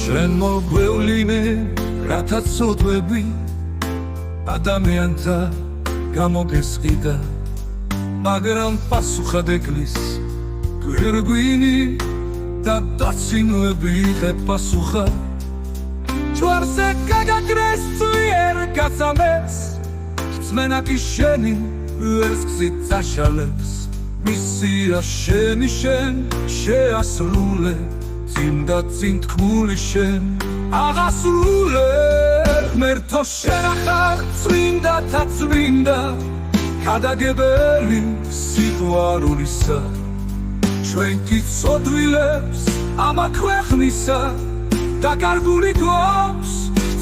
ჩვენ მოგვევლინე რათა ცოდვები ადამიანთა გამოგესყიდა მაგრამ პასუხად ეგლის გვირგვინი და დაცინვები პასუხა ჩვენზე გაგაკრეს ძლიერ გაცამეს ძმენა კი შენი ვერც გზით წაშალებს მისია შენი შენ შეასრულე წინ და წინ თქმული შენ აღასრულე ღმერთო შენ ახარ წმინდათა წმინდა გადაგებელი სიყვარულისა ჩვენ კი ცოდვილებს ამა ქვეყნისა და კარგული გვაქვს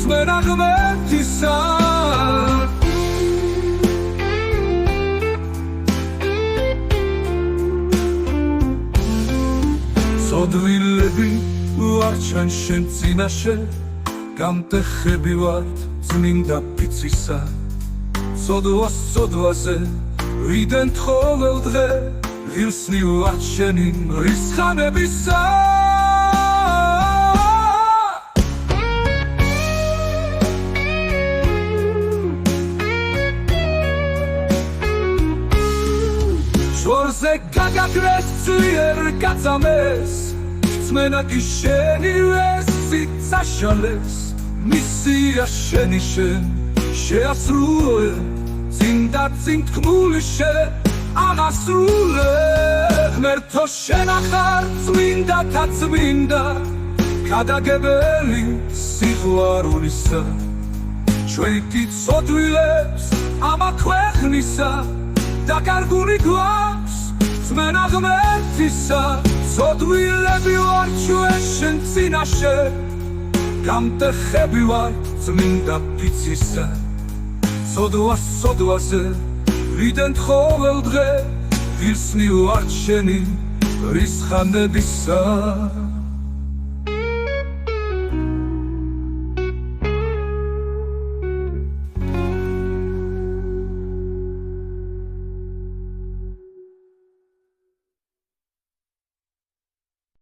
ძმენა ღმერთისა ცოდვილები ვართ ჩვენ შენ წინაშე გამტეხები ვართ წმინდა ფიცისა ცოდვას ცოდვაზე ვიდენ თხოველ დღე ღირსნი ვართ შენი მრისხანებისა შორზე გაგაკრეს ძლიერ გაწამეს ძმენა კი შენი ვერსით წაშალეს მისია შენი შენ შეასრულე წინ და წინ თქმული შენ აღასრულე ღმერთო შენ ახარ წმინდათა წმინდა გადაგებელი სიყვარულისა ჩვენ კი ცოდვილებს ამა ქვეყნისა და კარგული გვაქვს ძმენა ღმერთისა ცოდვილები ვართ ჩვენ შენ წინაშე გამტეხები ვართ წმინდა ფიცისა ცოდვას ცოდვაზე ვიდენ თხოველ დღე ღირსნი ვართ შენი რისხანებისა